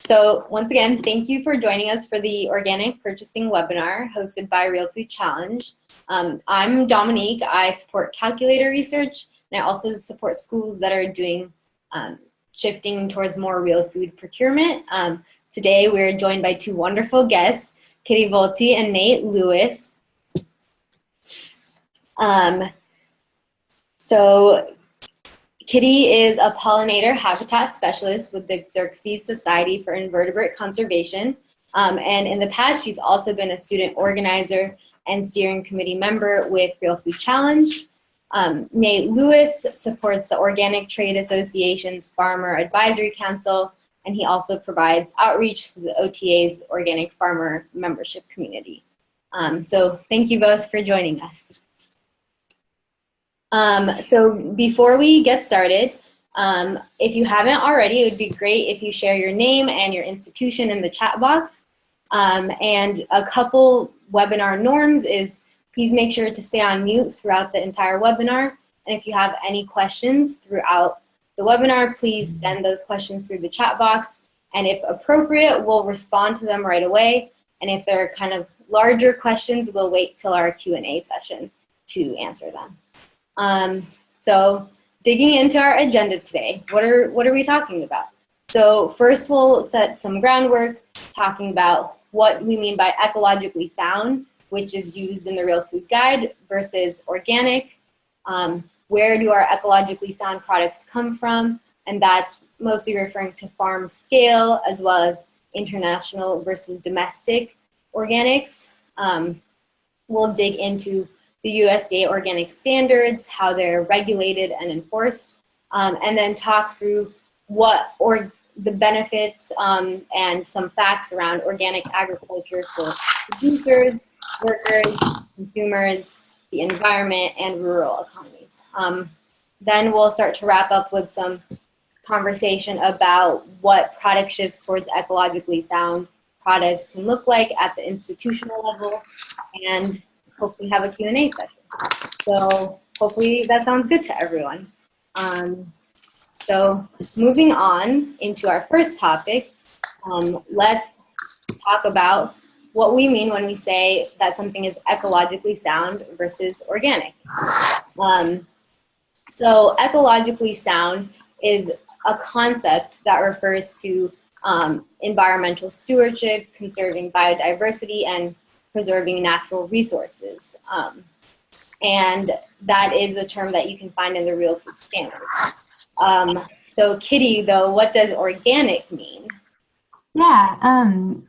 So once again, thank you for joining us for the Organic Purchasing webinar hosted by Real Food Challenge. I'm Dominique. I support calculator research, and I also support schools that are doing shifting towards more real food procurement. Today, we're joined by two wonderful guests, Kitty Volti and Nate Lewis. So Kitty is a pollinator habitat specialist with the Xerces Society for Invertebrate Conservation. And in the past, she's also been a student organizer and steering committee member with Real Food Challenge. Nate Lewis supports the Organic Trade Association's Farmer Advisory Council, and he also provides outreach to the OTA's Organic Farmer membership community. So thank you both for joining us. So before we get started, if you haven't already, it would be great if you share your name and your institution in the chat box. And a couple webinar norms is please make sure to stay on mute throughout the entire webinar. And if you have any questions throughout the webinar, please send those questions through the chat box. And if appropriate, we'll respond to them right away. And if they're kind of larger questions, we'll wait till our Q&A session to answer them. So digging into our agenda today, what are we talking about? So first we'll set some groundwork talking about what we mean by ecologically sound, which is used in the Real Food Guide, versus organic. Where do our ecologically sound products come from? And that's mostly referring to farm scale as well as international versus domestic organics. We'll dig into the USDA organic standards, how they're regulated and enforced, and then talk through the benefits and some facts around organic agriculture for producers, workers, consumers, the environment, and rural economies. Then we'll start to wrap up with some conversation about what product shifts towards ecologically sound products can look like at the institutional level, and hopefully have a Q&A session. So hopefully that sounds good to everyone. So moving on into our first topic, let's talk about what we mean when we say that something is ecologically sound versus organic. So ecologically sound is a concept that refers to environmental stewardship, conserving biodiversity, and preserving natural resources. And that is a term that you can find in the Real Food Standards. So Kitty, though, what does organic mean? Yeah,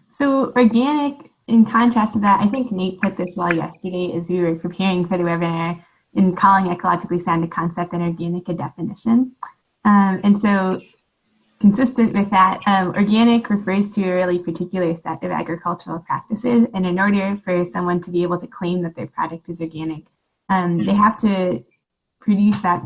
so organic, in contrast to that, I think Nate put this well yesterday as we were preparing for the webinar in calling ecologically sound a concept and organic a definition. And so consistent with that, organic refers to a really particular set of agricultural practices, and in order for someone to be able to claim that their product is organic, they have to produce that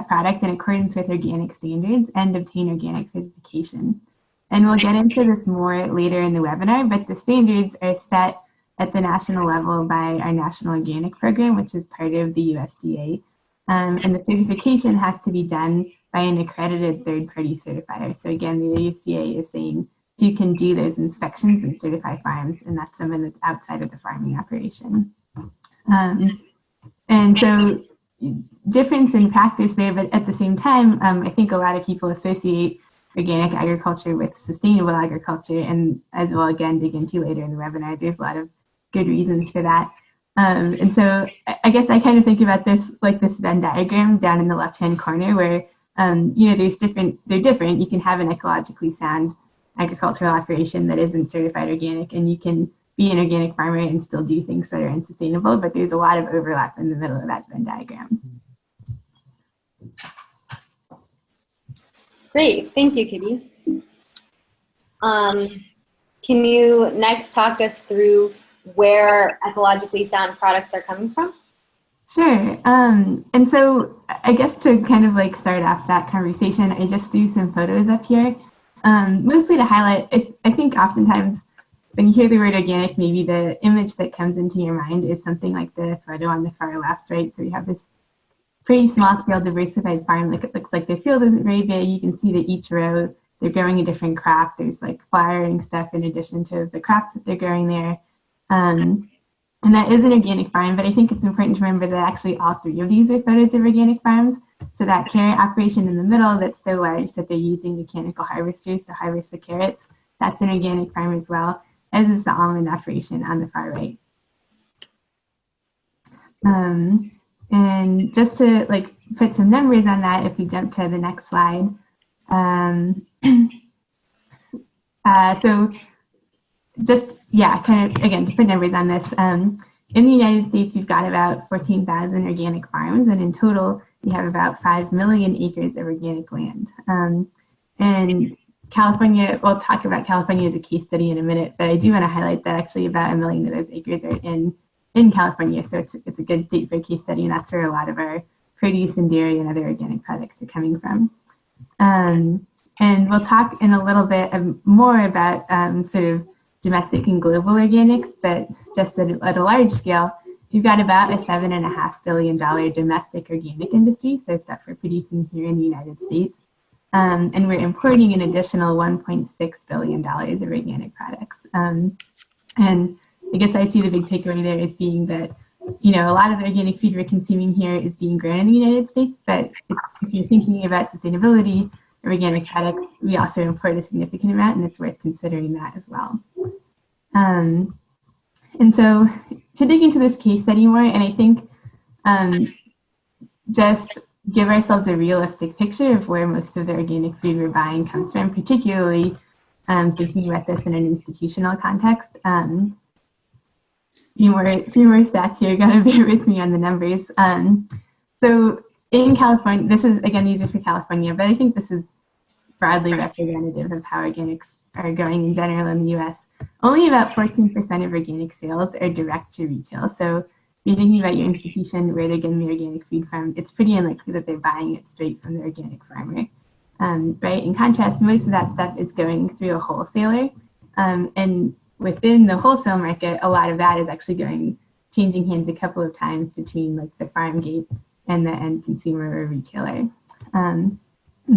product in accordance with organic standards and obtain organic certification. And we'll get into this more later in the webinar, but the standards are set at the national level by our National Organic Program, which is part of the USDA. And the certification has to be done by an accredited third-party certifier. So again, the USDA is saying you can do those inspections and certify farms, and that's someone that's outside of the farming operation. And so difference in practice there, but at the same time, I think a lot of people associate organic agriculture with sustainable agriculture, and as we'll again dig into later in the webinar, there's a lot of good reasons for that. And so I guess I kind of think about this like this Venn diagram down in the left-hand corner where they're different. You can have an ecologically sound agricultural operation that isn't certified organic, and you can be an organic farmer and still do things that are unsustainable, but there's a lot of overlap in the middle of that Venn diagram. Great, thank you, Kitty. Can you next talk us through where ecologically sound products are coming from? Sure. And so I guess to kind of like start off that conversation, I just threw some photos up here, mostly to highlight, I think oftentimes when you hear the word organic, maybe the image that comes into your mind is something like the photo on the far left, right? So you have this pretty small scale diversified farm. Like it looks like the field isn't very big. You can see that each row they're growing a different crop. There's like flowering stuff in addition to the crops that they're growing there. And that is an organic farm, but I think it's important to remember that actually all three of these are photos of organic farms. So that carrot operation in the middle that's so large that they're using mechanical harvesters to harvest the carrots, that's an organic farm as well, as is the almond operation on the far right. And just to like put some numbers on that, if we jump to the next slide. So just, yeah, kind of, again, to put numbers on this, in the United States, you've got about 14,000 organic farms, and in total, you have about 5 million acres of organic land. And California, we'll talk about California as a case study in a minute, but I do want to highlight that actually about 1 million of those acres are in California, so it's a good state for a case study, and that's where a lot of our produce and dairy and other organic products are coming from. And we'll talk in a little bit more about sort of domestic and global organics, but just at a large scale, you've got about a $7.5 billion domestic organic industry, so stuff we're producing here in the United States. And we're importing an additional $1.6 billion of organic products. And I guess I see the big takeaway there as being that, you know, a lot of the organic food we're consuming here is being grown in the United States, but if you're thinking about sustainability, organic products, we also import a significant amount, and it's worth considering that as well. And so to dig into this case study more, and I think just give ourselves a realistic picture of where most of the organic food we're buying comes from, particularly thinking about this in an institutional context. Few more stats here, gotta bear with me on the numbers. So in California, this is, again, these are for California, but I think this is broadly representative of how organics are going in general in the US. Only about 14% of organic sales are direct to retail. So if you're thinking about your institution, where they're getting the organic food from, it's pretty unlikely that they're buying it straight from the organic farmer, right? In contrast, most of that stuff is going through a wholesaler. And within the wholesale market, a lot of that is actually changing hands a couple of times between like the farm gate and the end consumer or retailer. And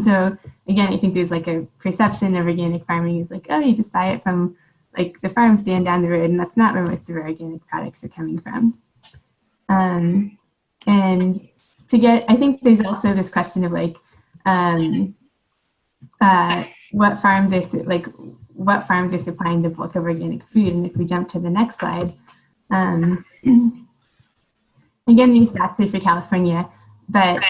so again, I think there's like a perception of organic farming is like, oh, you just buy it from like the farm stand down the road, and that's not where most of our organic products are coming from. And to get, I think there's also this question of like, what farms are supplying the bulk of organic food. And if we jump to the next slide, again, these stats are for California, but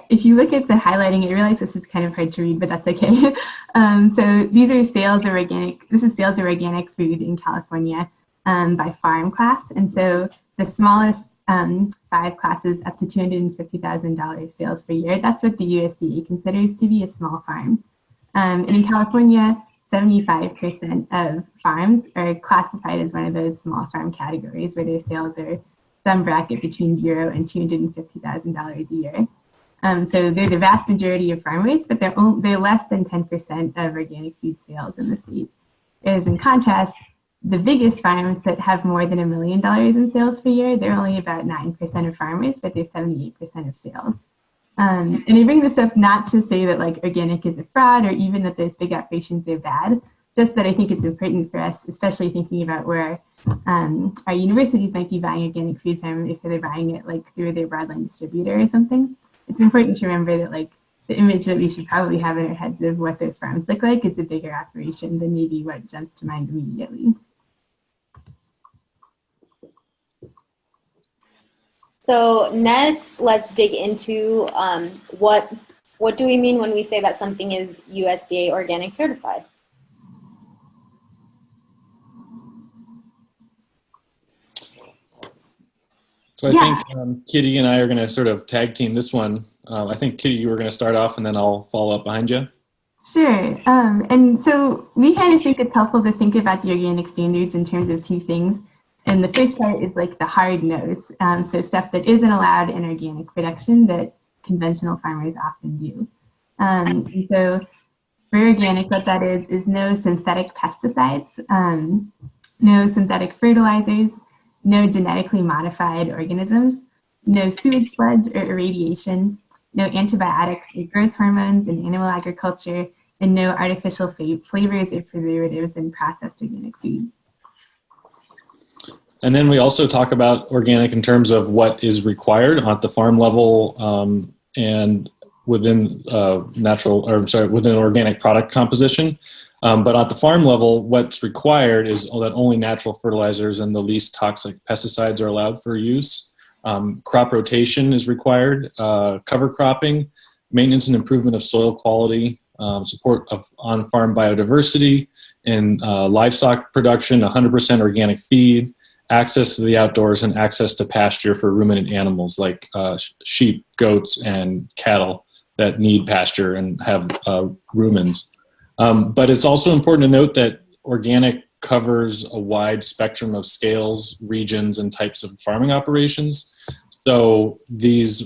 if you look at the highlighting, I realize this is kind of hard to read, but that's okay. So these are sales of organic, this is sales of organic food in California by farm class. And so the smallest 5 classes up to $250,000 sales per year, that's what the USDA considers to be a small farm. And in California, 75% of farms are classified as one of those small farm categories where their sales are some bracket between $0 and $250,000 a year. So they're the vast majority of farmers, but they're less than 10% of organic food sales in the state. Whereas in contrast, the biggest farms that have more than $1 million in sales per year, they're only about 9% of farmers, but they're 78% of sales. And I bring this up not to say that like organic is a fraud or even that those big operations are bad, just that I think it's important for us, especially thinking about where our universities might be buying organic food from if they're buying it like through their broadline distributor or something. It's important to remember that like the image that we should probably have in our heads of what those farms look like is a bigger operation than maybe what jumps to mind immediately. So next, let's dig into what do we mean when we say that something is USDA organic certified? So I think Kitty and I are going to sort of tag team this one. I think Kitty, you were going to start off and then I'll follow up behind you. Sure. And so we kind of think it's helpful to think about the organic standards in terms of 2 things. And the first part is like the hard nose. So stuff that isn't allowed in organic production that conventional farmers often do. And so for organic, what that is no synthetic pesticides, no synthetic fertilizers, no genetically modified organisms, no sewage sludge or irradiation, no antibiotics or growth hormones in animal agriculture, and no artificial flavors or preservatives in processed organic food. And then we also talk about organic in terms of what is required at the farm level and within within organic product composition. But at the farm level, what's required is that only natural fertilizers and the least toxic pesticides are allowed for use. Crop rotation is required, cover cropping, maintenance and improvement of soil quality, support of on-farm biodiversity, and livestock production, 100% organic feed, access to the outdoors, and access to pasture for ruminant animals like sheep, goats, and cattle that need pasture and have rumens. But it's also important to note that organic covers a wide spectrum of scales, regions, and types of farming operations. So these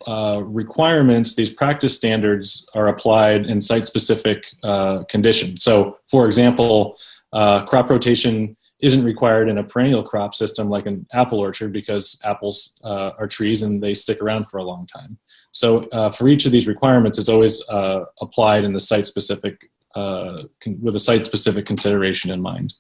requirements, these practice standards are applied in site-specific conditions. So, for example, crop rotation isn't required in a perennial crop system like an apple orchard because apples are trees and they stick around for a long time. So for each of these requirements, it's always applied in the site-specific, with a site-specific consideration in mind.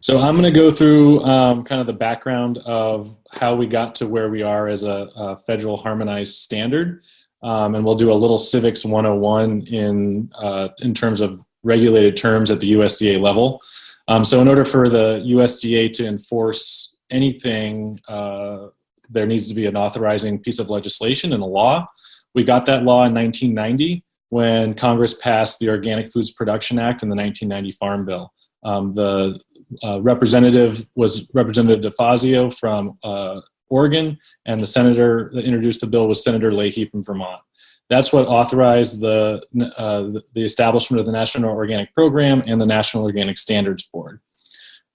So I'm going to go through kind of the background of how we got to where we are as a federal harmonized standard. And we'll do a little Civics 101 in terms of regulated terms at the USDA level. So in order for the USDA to enforce anything, there needs to be an authorizing piece of legislation and a law. We got that law in 1990 when Congress passed the Organic Foods Production Act and the 1990 Farm Bill. The representative was Representative DeFazio from Oregon, and the senator that introduced the bill was Senator Leahy from Vermont. That's what authorized the establishment of the National Organic Program and the National Organic Standards Board.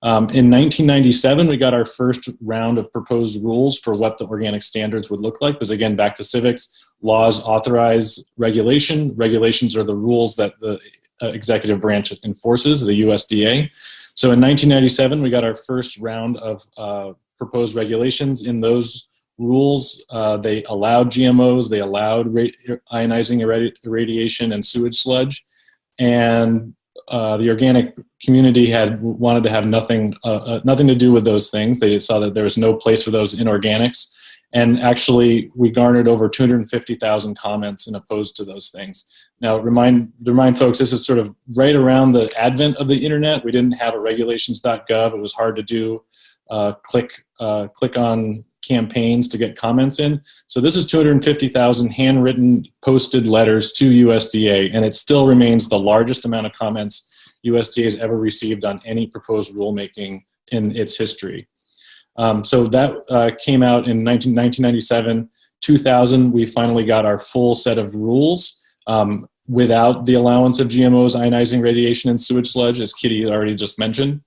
In 1997, we got our first round of proposed rules for what the organic standards would look like, because again, back to civics, laws authorize regulation. Regulations are the rules that the executive branch enforces, the USDA. So in 1997, we got our first round of proposed regulations. In those rules, they allowed GMOs, they allowed ionizing irradiation and sewage sludge, and the organic community wanted to have nothing to do with those things. They saw that there was no place for those in organics, and actually we garnered over 250,000 comments and opposed to those things. Now, remind folks, this is sort of right around the advent of the internet. We didn't have a regulations.gov. It was hard to do click on campaigns to get comments in. So this is 250,000 handwritten posted letters to USDA, and it still remains the largest amount of comments USDA has ever received on any proposed rulemaking in its history. So that came out in 1997. 2000, we finally got our full set of rules without the allowance of GMOs, ionizing radiation, and sewage sludge, as Kitty already just mentioned.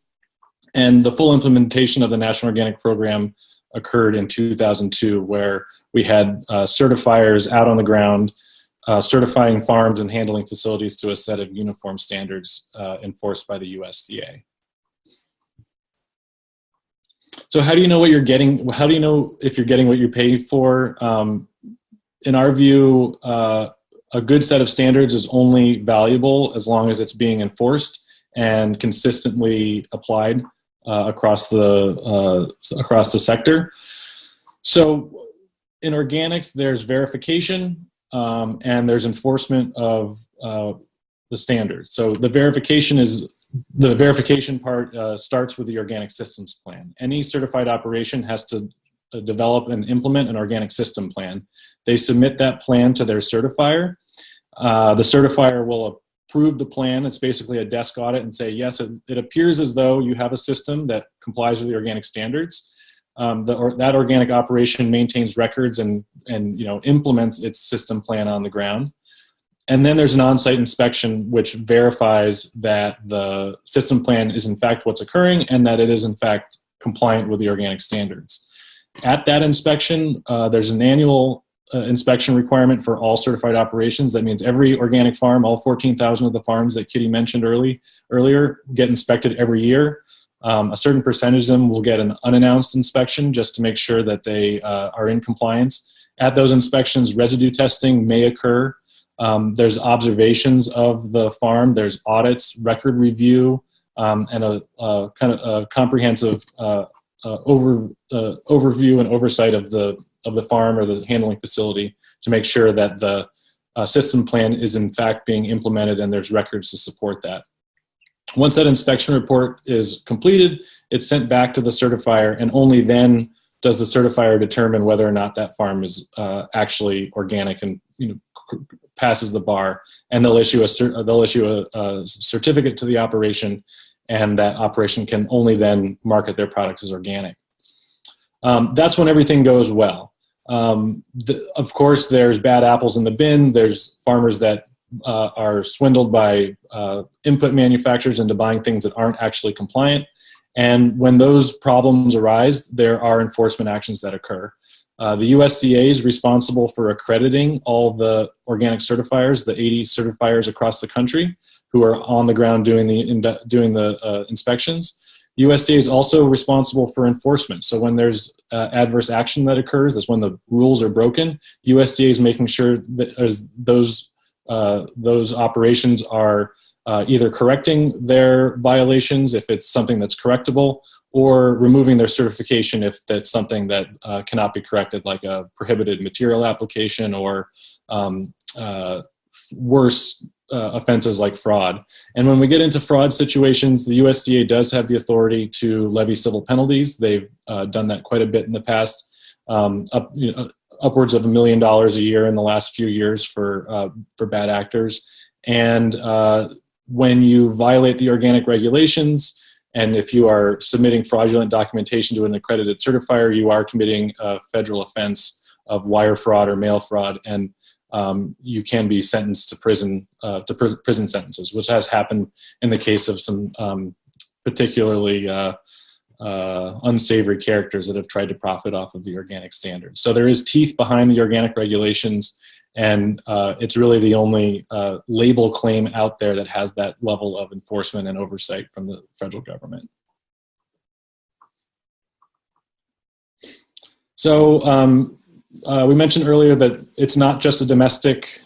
And the full implementation of the National Organic Program occurred in 2002, where we had certifiers out on the ground certifying farms and handling facilities to a set of uniform standards enforced by the USDA. So how do you know what you're getting? How do you know if you're getting what you pay for? In our view, a good set of standards is only valuable as long as it's being enforced and consistently applied across the sector. So in organics, there's verification and there's enforcement of the standards. So the verification part starts with the organic systems plan. Any certified operation has to develop and implement an organic system plan. They submit that plan to their certifier. The certifier will approve the plan. It's basically a desk audit and say, yes, it appears as though you have a system that complies with the organic standards. That organic operation maintains records and implements its system plan on the ground. And then there's an on-site inspection which verifies that the system plan is in fact what's occurring and that it is in fact compliant with the organic standards. At that inspection, there's an annual inspection requirement for all certified operations. That means every organic farm, all 14,000 of the farms that Kitty mentioned earlier, get inspected every year. A certain percentage of them will get an unannounced inspection just to make sure that they are in compliance. At those inspections, residue testing may occur. There's observations of the farm, there's audits, record review, and a kind of a comprehensive overview and oversight of the farm or the handling facility to make sure that the system plan is in fact being implemented and there's records to support that. Once that inspection report is completed, it's sent back to the certifier, and only then does the certifier determine whether or not that farm is actually organic and passes the bar, and they'll issue a certificate to the operation, and that operation can only then market their products as organic. That's when everything goes well. Of course, there's bad apples in the bin. There's farmers that are swindled by input manufacturers into buying things that aren't actually compliant. And when those problems arise, there are enforcement actions that occur. The USDA is responsible for accrediting all the organic certifiers, the 80 certifiers across the country who are on the ground doing the inspections. USDA is also responsible for enforcement. So when there's adverse action that occurs, that's when the rules are broken. USDA is making sure that those operations are either correcting their violations if it's something that's correctable, or removing their certification if that's something that cannot be corrected, like a prohibited material application or worse offenses like fraud. And when we get into fraud situations, the USDA does have the authority to levy civil penalties. They've done that quite a bit in the past, upwards of $1 million a year in the last few years for bad actors. And when you violate the organic regulations, and if you are submitting fraudulent documentation to an accredited certifier, you are committing a federal offense of wire fraud or mail fraud, and you can be sentenced to prison sentences, which has happened in the case of some particularly unsavory characters that have tried to profit off of the organic standards. So there is teeth behind the organic regulations, and it's really the only label claim out there that has that level of enforcement and oversight from the federal government. So we mentioned earlier that it's not just a domestic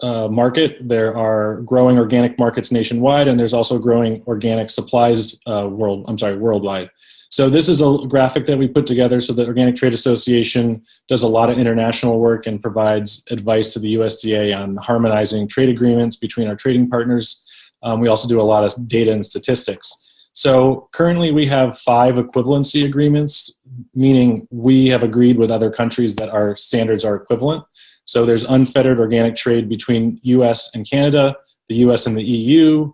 market. There are growing organic markets nationwide, and there's also growing organic supplies worldwide. So this is a graphic that we put together. So the Organic Trade Association does a lot of international work and provides advice to the USDA on harmonizing trade agreements between our trading partners. We also do a lot of data and statistics. So currently we have 5 equivalency agreements, meaning we have agreed with other countries that our standards are equivalent. So there's unfettered organic trade between US and Canada, the US and the EU,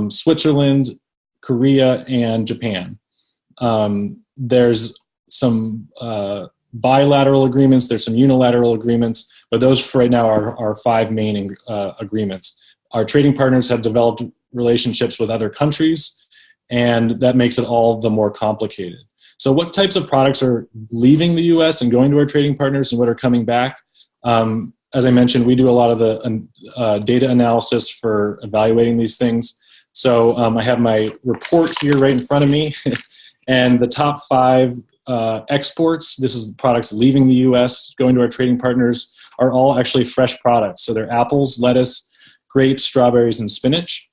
Switzerland, Korea, and Japan. There's some bilateral agreements, there's some unilateral agreements, but those for right now are our 5 main agreements. Our trading partners have developed relationships with other countries, and that makes it all the more complicated. So what types of products are leaving the US and going to our trading partners, and what are coming back? As I mentioned, we do a lot of the data analysis for evaluating these things. So I have my report here right in front of me. And the top 5 exports, this is products leaving the US, going to our trading partners, are all actually fresh products. So they're apples, lettuce, grapes, strawberries, and spinach.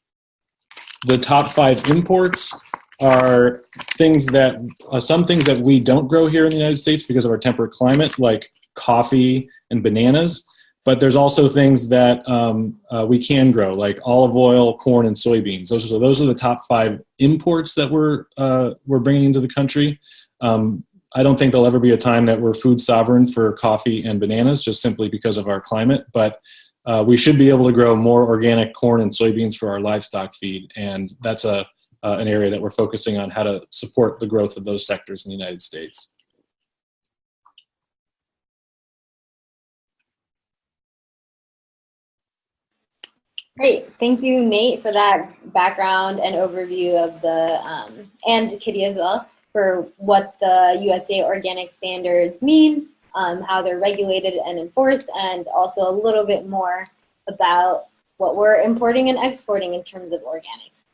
The top 5 imports are things that, some things that we don't grow here in the United States because of our temperate climate, like coffee and bananas. But there's also things that we can grow, like olive oil, corn, and soybeans. Those are the top 5 imports that we're bringing into the country. I don't think there'll ever be a time that we're food sovereign for coffee and bananas, just simply because of our climate. But we should be able to grow more organic corn and soybeans for our livestock feed, and that's an area that we're focusing on, how to support the growth of those sectors in the United States. Great, thank you, Nate, for that background and overview of the, and Kitty as well, for what the USDA organic standards mean, how they're regulated and enforced, and also a little bit more about what we're importing and exporting in terms of organics.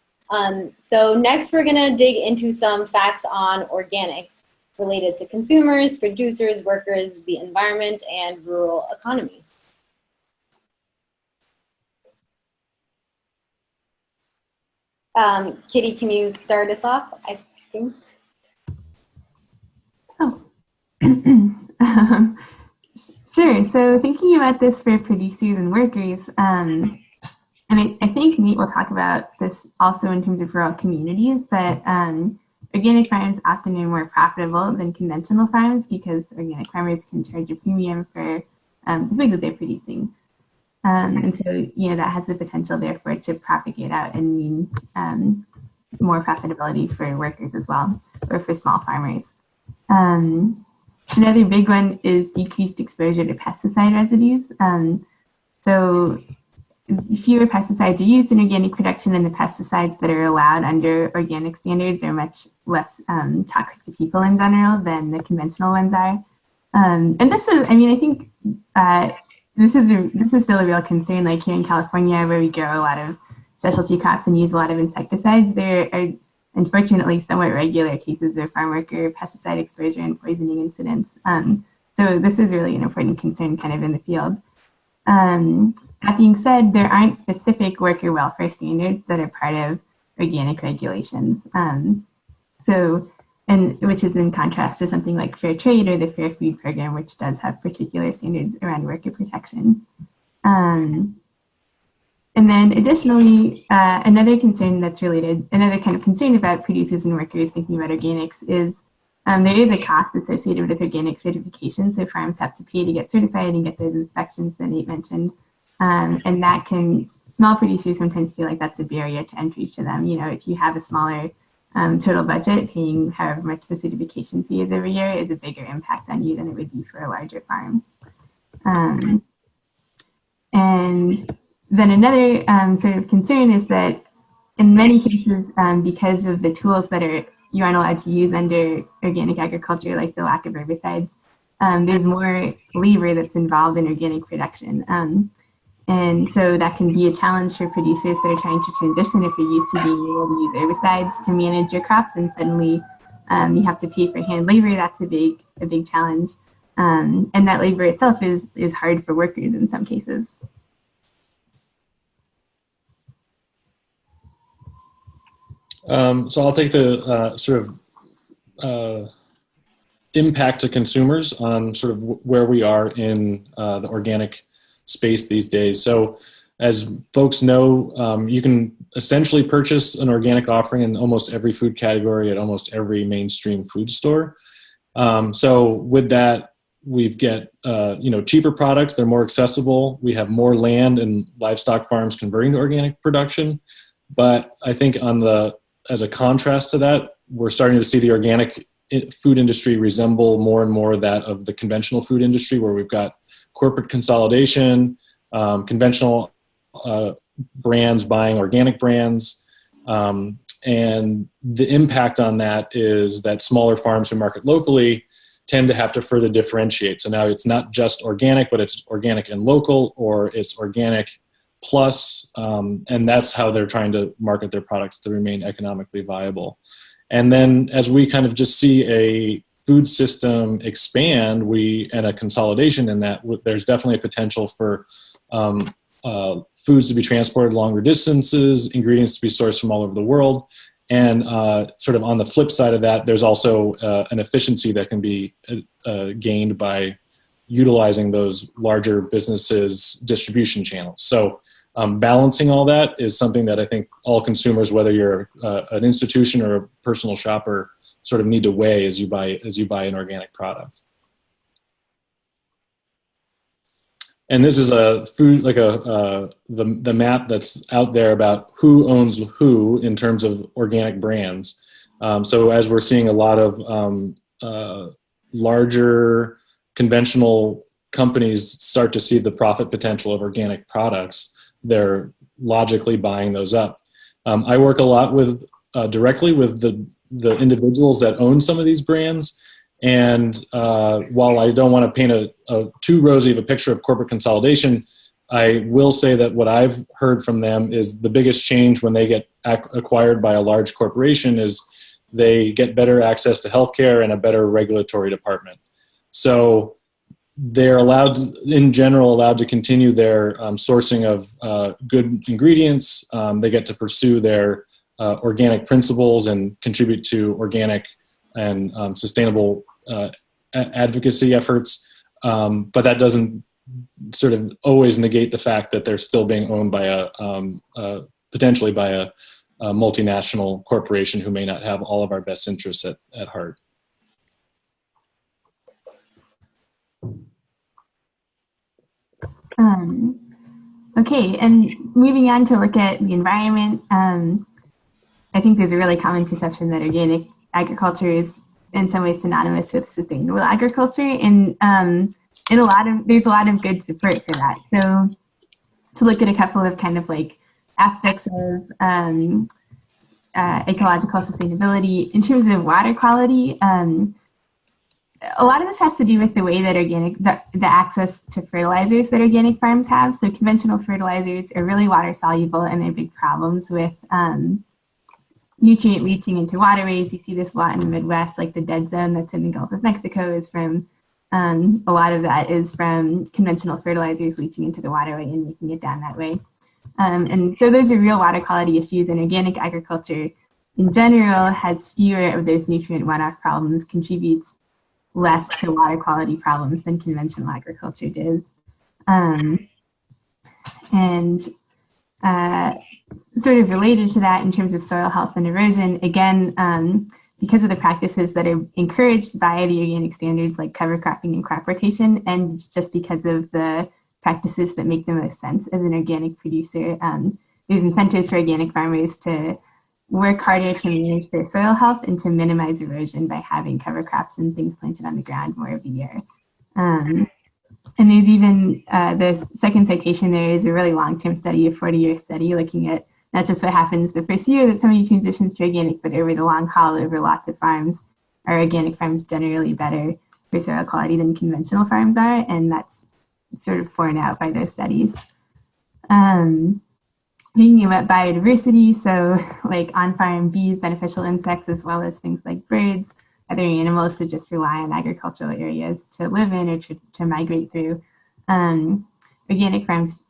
So next we're gonna dig into some facts on organics related to consumers, producers, workers, the environment, and rural economies. Kitty, can you start us off, I think? Oh. Sure. So thinking about this for producers and workers, and I think Nate will talk about this also in terms of rural communities, but organic farms often are more profitable than conventional farms because organic farmers can charge a premium for the food that they're producing. And so, that has the potential, therefore, to propagate out and mean more profitability for workers as well, or for small farmers. Another big one is decreased exposure to pesticide residues. So fewer pesticides are used in organic production, and the pesticides that are allowed under organic standards are much less toxic to people in general than the conventional ones are. And this is, I think this is still a real concern. Like here in California, where we grow a lot of specialty crops and use a lot of insecticides, there are unfortunately somewhat regular cases of farm worker pesticide exposure and poisoning incidents. So this is really an important concern kind of in the field. That being said, there aren't specific worker welfare standards that are part of organic regulations. Which is in contrast to something like Fair Trade or the Fair Food Program, which does have particular standards around worker protection. And then additionally, another concern that's related, another kind of concern about producers and workers thinking about organics is there is a cost associated with organic certification. So farms have to pay to get certified and get those inspections that Nate mentioned. And that small producers sometimes feel like that's a barrier to entry to them. If you have a smaller total budget, paying however much the certification fee is every year is a bigger impact on you than it would be for a larger farm. And then another sort of concern is that in many cases, because of the tools that you aren't allowed to use under organic agriculture, like the lack of herbicides, there's more labor that's involved in organic production. And so that can be a challenge for producers that are trying to transition if you're used to being able to use herbicides to manage your crops, and suddenly you have to pay for hand labor. That's a big challenge. And that labor itself is hard for workers in some cases. So I'll take the sort of impact to consumers on sort of where we are in the organic space these days. So as folks know, you can essentially purchase an organic offering in almost every food category at almost every mainstream food store. So with that, we get cheaper products. They're more accessible. We have more land and livestock farms converting to organic production. But I think as a contrast to that, we're starting to see the organic food industry resemble more and more that of the conventional food industry, where we've got corporate consolidation, conventional brands buying organic brands. And the impact on that is that smaller farms who market locally tend to have to further differentiate. So now it's not just organic, but it's organic and local, or it's organic plus, and that's how they're trying to market their products to remain economically viable. And then as we kind of just see a food system expand, and a consolidation in that, there's definitely a potential for foods to be transported longer distances, ingredients to be sourced from all over the world. And sort of on the flip side of that, there's also an efficiency that can be gained by utilizing those larger businesses' distribution channels. So balancing all that is something that I think all consumers, whether you're an institution or a personal shopper, sort of need to weigh as you buy an organic product. And this is a food, like the map that's out there about who owns who in terms of organic brands. So as we're seeing a lot of larger conventional companies start to see the profit potential of organic products, they're logically buying those up. I work a lot directly with the individuals that own some of these brands. And while I don't want to paint a too rosy of a picture of corporate consolidation, I will say that what I've heard from them is the biggest change when they get acquired by a large corporation is they get better access to healthcare and a better regulatory department. So they're in general, allowed to continue their sourcing of good ingredients. They get to pursue their organic principles and contribute to organic and sustainable advocacy efforts. But that doesn't sort of always negate the fact that they're still being owned by potentially by a multinational corporation who may not have all of our best interests at heart. Okay, and moving on to look at the environment, I think there's a really common perception that organic agriculture is in some ways synonymous with sustainable agriculture, and there's a lot of good support for that. So to look at a couple of kind of like aspects of ecological sustainability in terms of water quality, a lot of this has to do with the way that the access to fertilizers that organic farms have. So conventional fertilizers are really water soluble, and they're big problems with nutrient leaching into waterways. You see this a lot in the Midwest, like the dead zone that's in the Gulf of Mexico is from, a lot of that is from conventional fertilizers leaching into the waterway and making it down that way. And so those are real water quality issues, and organic agriculture in general has fewer of those nutrient runoff problems, contributes less to water quality problems than conventional agriculture does. Sort of related to that in terms of soil health and erosion, again, because of the practices that are encouraged by the organic standards like cover cropping and crop rotation, and just because of the practices that make the most sense as an organic producer, there's incentives for organic farmers to work harder to manage their soil health and to minimize erosion by having cover crops and things planted on the ground more of the year. And there's even the second citation there is a really long-term study, a 40-year study looking at not just what happens the first year that somebody transitions to organic, but over the long haul, over lots of farms. Are organic farms generally better for soil quality than conventional farms are? And that's sort of borne out by those studies. Thinking about biodiversity, so like on-farm bees, beneficial insects, as well as things like birds, other animals that just rely on agricultural areas to live in or to migrate through. Organic farms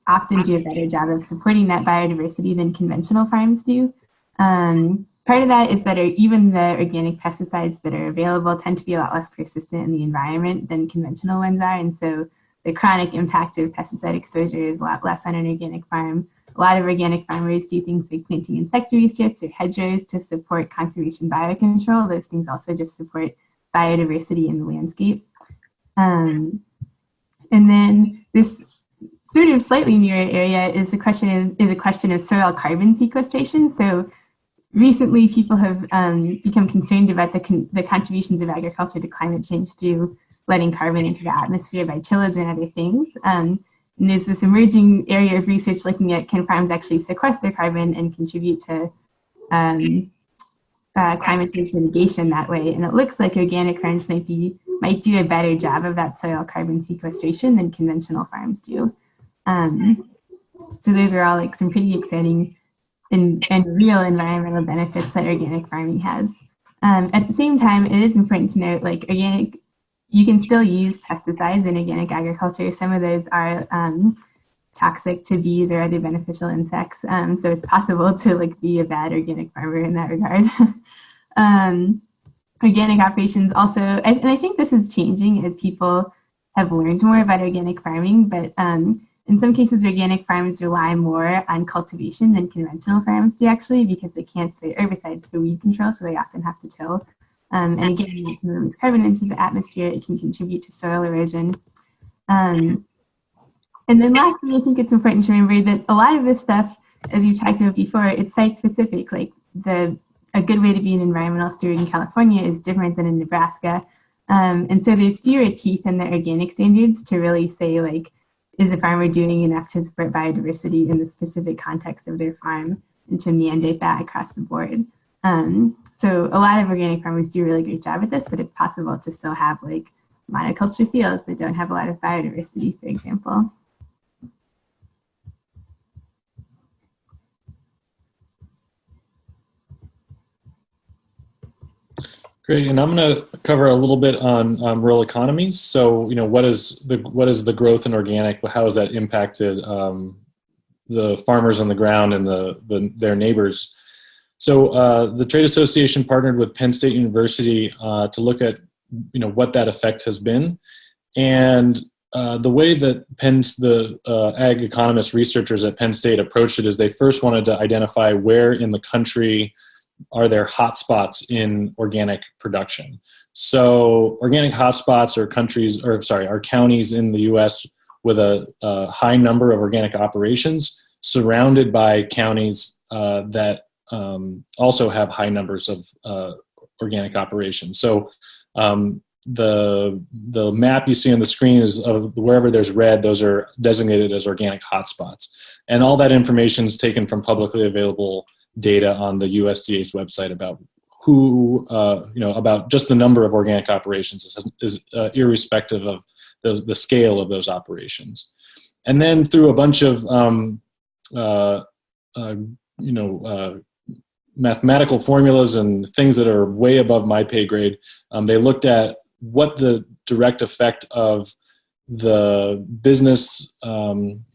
often do a better job of supporting that biodiversity than conventional farms do. Part of that is that even the organic pesticides that are available tend to be a lot less persistent in the environment than conventional ones are, and so the chronic impact of pesticide exposure is a lot less on an organic farm. A lot of organic farmers do things like planting insectary strips or hedgerows to support conservation biocontrol. Those things also just support biodiversity in the landscape. And then this sort of slightly newer area is a question of soil carbon sequestration. So recently, people have become concerned about the contributions of agriculture to climate change through letting carbon into the atmosphere by tillage and other things. And there's this emerging area of research looking at can farms actually sequester carbon and contribute to climate change mitigation that way. And it looks like organic farms might do a better job of that soil carbon sequestration than conventional farms do. So those are all like some pretty exciting and real environmental benefits that organic farming has. At the same time, it is important to note like you can still use pesticides in organic agriculture. Some of those are toxic to bees or other beneficial insects. So it's possible to like be a bad organic farmer in that regard. Organic operations also, and I think this is changing as people have learned more about organic farming, but in some cases, organic farms rely more on cultivation than conventional farms do actually, because they can't spray herbicides for weed control, so they often have to till. And again, it can release carbon into the atmosphere. It can contribute to soil erosion. And then lastly, I think it's important to remember that a lot of this stuff, as we've talked about before, it's site-specific. Like a good way to be an environmental steward in California is different than in Nebraska. And so there's fewer teeth in the organic standards to really say, like, is the farmer doing enough to support biodiversity in the specific context of their farm, and to mandate that across the board. So a lot of organic farmers do a really great job at this, but it's possible to still have like monoculture fields that don't have a lot of biodiversity, for example. Great, and I'm going to cover a little bit on rural economies. So, what is the growth in organic? How has that impacted the farmers on the ground and their neighbors? So, the trade association partnered with Penn State University to look at what that effect has been, and the way that the ag economist researchers at Penn State approached it is they first wanted to identify where in the country are there hotspots in organic production. So organic hotspots are counties in the U.S. with a high number of organic operations surrounded by counties that also have high numbers of organic operations. So the map you see on the screen is of wherever there's red, those are designated as organic hotspots. And all that information is taken from publicly available data on the USDA's website about about just the number of organic operations is irrespective of the scale of those operations. And then through a bunch of mathematical formulas and things that are way above my pay grade, they looked at what the direct effect of the business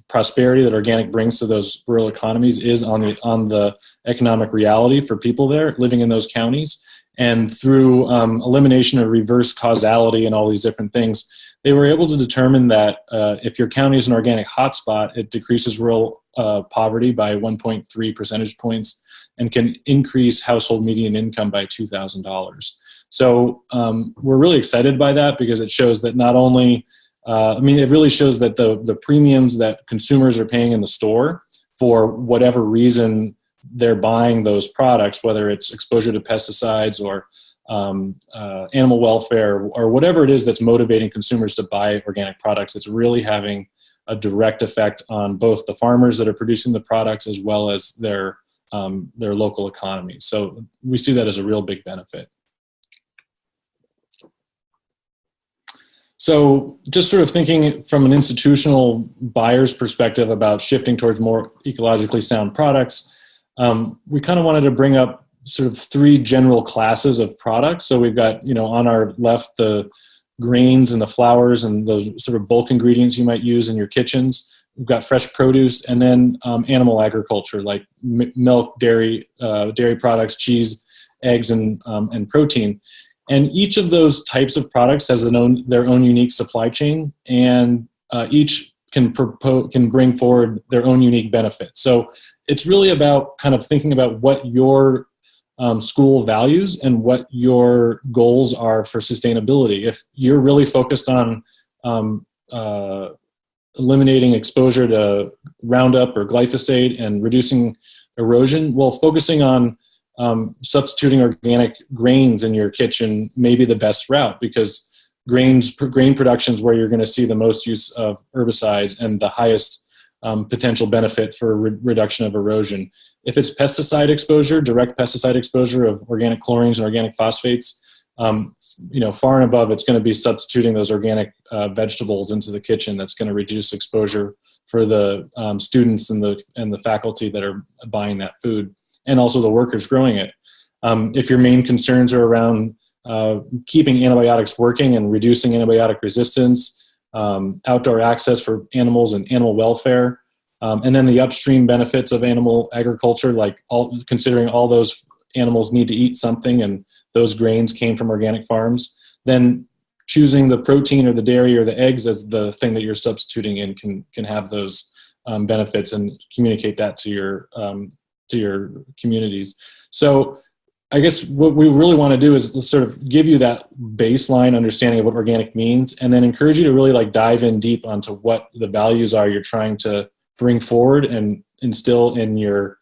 prosperity that organic brings to those rural economies is on the economic reality for people there living in those counties. And through elimination of reverse causality and all these different things, they were able to determine that if your county is an organic hotspot, it decreases rural poverty by 1.3 percentage points and can increase household median income by $2,000. So we're really excited by that because it shows that not only it really shows that the premiums that consumers are paying in the store for whatever reason they're buying those products, whether it's exposure to pesticides or animal welfare or whatever it is that's motivating consumers to buy organic products, it's really having a direct effect on both the farmers that are producing the products as well as their local economies. So we see that as a real big benefit. So just sort of thinking from an institutional buyer's perspective about shifting towards more ecologically sound products, we kind of wanted to bring up sort of three general classes of products. So we've got, on our left, the grains and the flours and those sort of bulk ingredients you might use in your kitchens. We've got fresh produce, and then animal agriculture like milk, dairy products, cheese, eggs, and protein. And each of those types of products has their own unique supply chain, and each can bring forward their own unique benefits. So it's really about kind of thinking about what your school values and what your goals are for sustainability. If you're really focused on eliminating exposure to Roundup or glyphosate and reducing erosion, well, focusing on substituting organic grains in your kitchen may be the best route, because grain production is where you're going to see the most use of herbicides and the highest potential benefit for reduction of erosion. If it's pesticide exposure, direct pesticide exposure of organic chlorines and organic phosphates, far and above, it's going to be substituting those organic vegetables into the kitchen that's going to reduce exposure for the students and the faculty that are buying that food, and also the workers growing it. If your main concerns are around keeping antibiotics working and reducing antibiotic resistance, outdoor access for animals and animal welfare, and then the upstream benefits of animal agriculture, like considering all those animals need to eat something and those grains came from organic farms, then choosing the protein or the dairy or the eggs as the thing that you're substituting in can have those benefits and communicate that to your communities. So I guess what we really want to do is sort of give you that baseline understanding of what organic means, and then encourage you to really dive in deep onto what the values are you're trying to bring forward and instill in your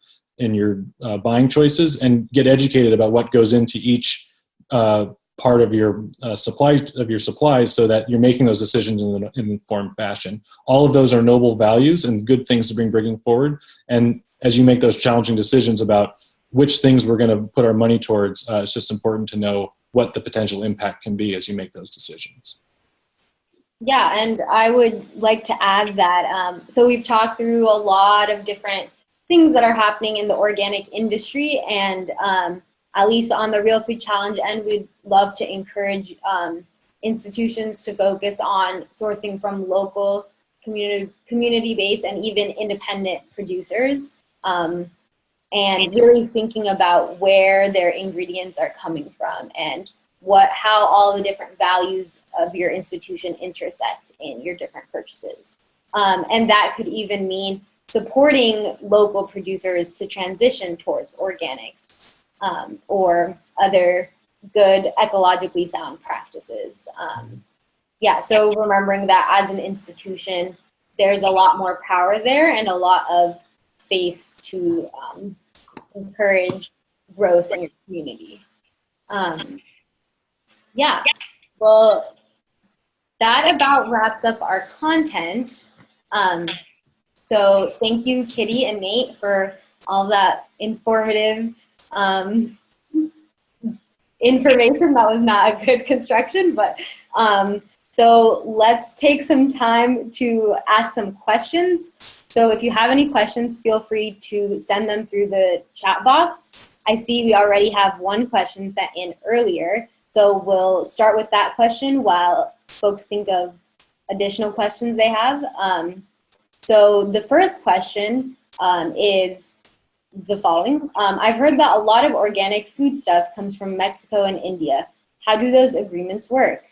buying choices, and get educated about what goes into each part of your supplies, so that you're making those decisions in an informed fashion. All of those are noble values and good things to bring forward. And as you make those challenging decisions about which things we're going to put our money towards, it's just important to know what the potential impact can be as you make those decisions. Yeah, and I would like to add that, so we've talked through a lot of different things that are happening in the organic industry, and at least on the Real Food Challenge end, we'd love to encourage institutions to focus on sourcing from local community-based and even independent producers, and really thinking about where their ingredients are coming from and how all the different values of your institution intersect in your different purchases. And that could even mean supporting local producers to transition towards organics or other good ecologically sound practices. Yeah, so remembering that as an institution, there's a lot more power there and a lot of space to encourage growth in your community. Yeah, well, that about wraps up our content. So thank you, Kitty and Nate, for all that informative information. That was not a good construction, but so let's take some time to ask some questions. So if you have any questions, feel free to send them through the chat box. I see we already have one question sent in earlier. So we'll start with that question while folks think of additional questions they have. So the first question is the following. I've heard that a lot of organic food stuff comes from Mexico and India. How do those agreements work?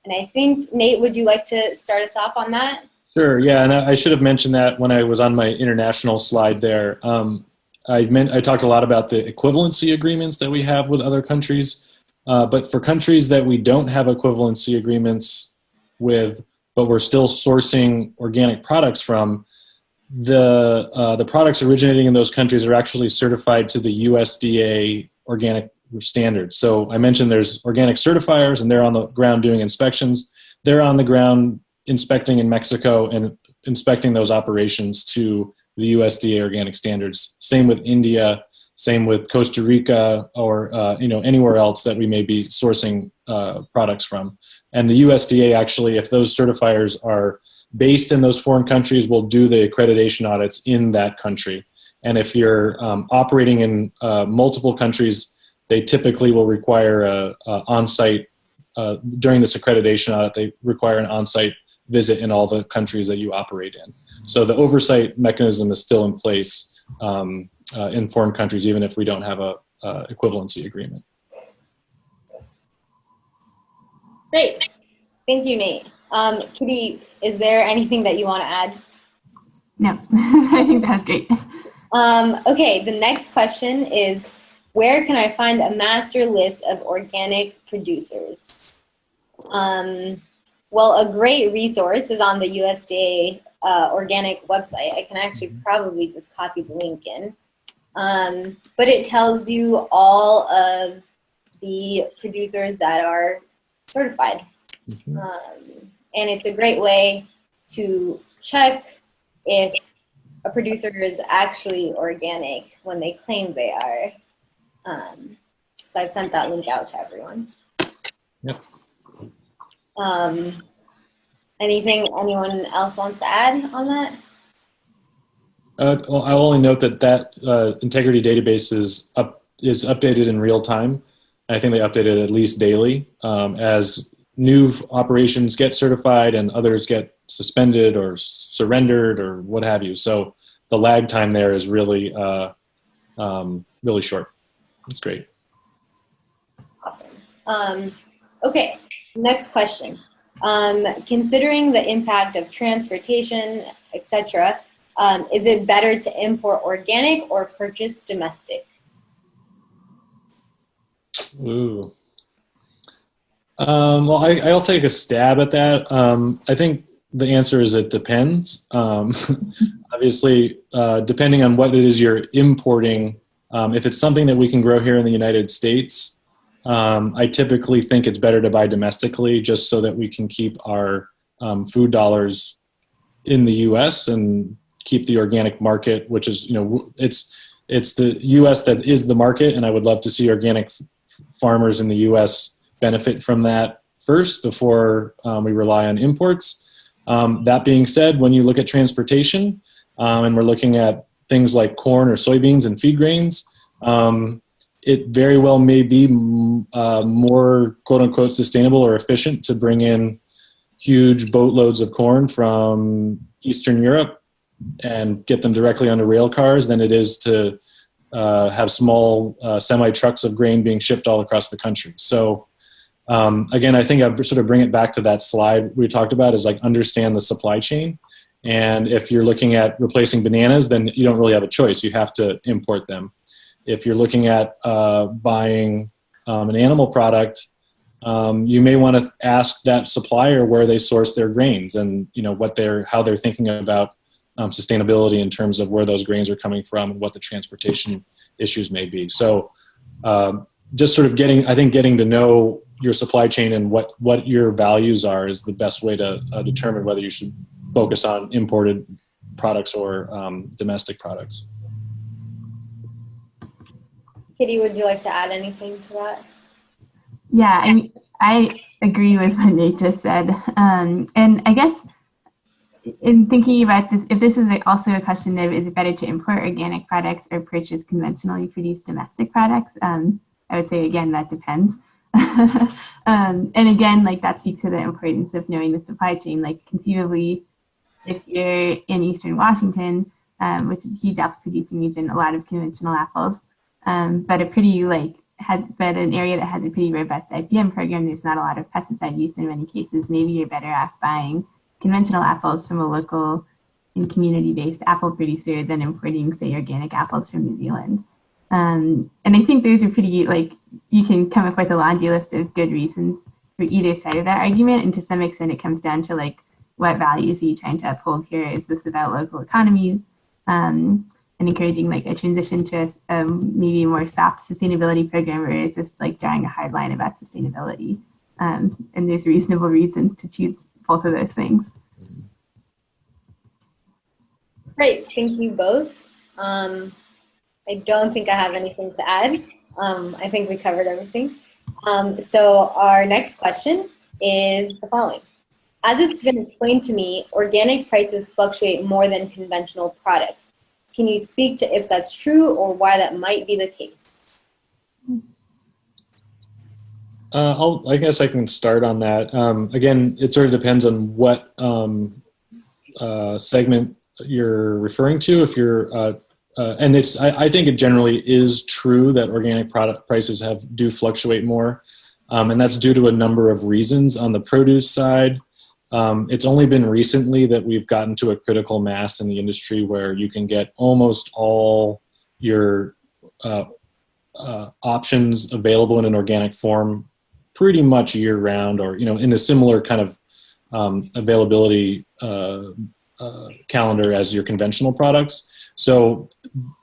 And I think, Nate, would you like to start us off on that? Sure, yeah, and I should have mentioned that when I was on my international slide there. I talked a lot about the equivalency agreements that we have with other countries, but for countries that we don't have equivalency agreements with, but we're still sourcing organic products from, the products originating in those countries are actually certified to the USDA organic standards. So I mentioned there's organic certifiers, and they're on the ground doing inspections. They're on the ground inspecting in Mexico and inspecting those operations to the USDA organic standards. Same with India, same with Costa Rica, or anywhere else that we may be sourcing products from. And the USDA actually, if those certifiers are based in those foreign countries, will do the accreditation audits in that country. And if you're operating in multiple countries, they typically will require a on-site, during this accreditation audit, they require an on-site visit in all the countries that you operate in. So the oversight mechanism is still in place in foreign countries, even if we don't have a equivalency agreement. Great. Thank you, Nate. Kitty, is there anything that you want to add? No, I think that's great. Okay, the next question is, where can I find a master list of organic producers? Well, a great resource is on the USDA organic website. I can actually probably just copy the link in. But it tells you all of the producers that are certified. Mm-hmm. And it's a great way to check if a producer is actually organic when they claim they are. So I've sent that link out to everyone. Yep. Anything anyone else wants to add on that? Well, I'll only note that integrity database is updated in real time. I think they update it at least daily as new operations get certified and others get suspended or surrendered or what have you. So the lag time there is really, really short. That's great. Awesome. Okay, next question. Considering the impact of transportation, etc., is it better to import organic or purchase domestic? Ooh. Well, I'll take a stab at that. I think the answer is it depends. Obviously, depending on what it is you're importing, if it's something that we can grow here in the United States, I typically think it's better to buy domestically just so that we can keep our food dollars in the U.S. and keep the organic market, which is, it's the U.S. that is the market, and I would love to see organic farmers in the U.S. benefit from that first before we rely on imports. That being said, when you look at transportation and we're looking at things like corn or soybeans and feed grains, it very well may be more quote unquote sustainable or efficient to bring in huge boatloads of corn from Eastern Europe and get them directly onto rail cars than it is to have small semi trucks of grain being shipped all across the country. So again, I think I sort of bring it back to that slide we talked about, is like understand the supply chain. And if you're looking at replacing bananas, then you don't really have a choice. You have to import them. If you're looking at buying an animal product, you may want to ask that supplier where they source their grains and how they're thinking about sustainability in terms of where those grains are coming from and what the transportation issues may be. So just sort of getting to know your supply chain and what your values are is the best way to determine whether you should focus on imported products or domestic products. Kitty, would you like to add anything to that? Yeah, I mean, I agree with what Nate just said. And I guess in thinking about this, if this is also a question of is it better to import organic products or purchase conventionally produced domestic products, I would say, again, that depends. And again, like that speaks to the importance of knowing the supply chain. Like conceivably, if you're in Eastern Washington, which is a huge apple producing region, a lot of conventional apples, but an area that has a pretty robust IPM program, there's not a lot of pesticide use in many cases. Maybe you're better off buying conventional apples from a local and community-based apple producer than importing, say, organic apples from New Zealand. And I think those are pretty, you can come up with a laundry list of good reasons for either side of that argument. And to some extent, it comes down to what values are you trying to uphold here? Is this about local economies and encouraging a transition to maybe a more soft sustainability program, or is this drawing a hard line about sustainability? And there's reasonable reasons to choose both of those things. Great, thank you both. I don't think I have anything to add. I think we covered everything. So our next question is the following. As it's been explained to me, organic prices fluctuate more than conventional products. Can you speak to if that's true or why that might be the case? I guess I can start on that. Again, it sort of depends on what segment you're referring to. If you're, and I think it generally is true that organic product prices do fluctuate more, and that's due to a number of reasons. On the produce side, it's only been recently that we've gotten to a critical mass in the industry where you can get almost all your options available in an organic form pretty much year round, or in a similar kind of availability calendar as your conventional products. So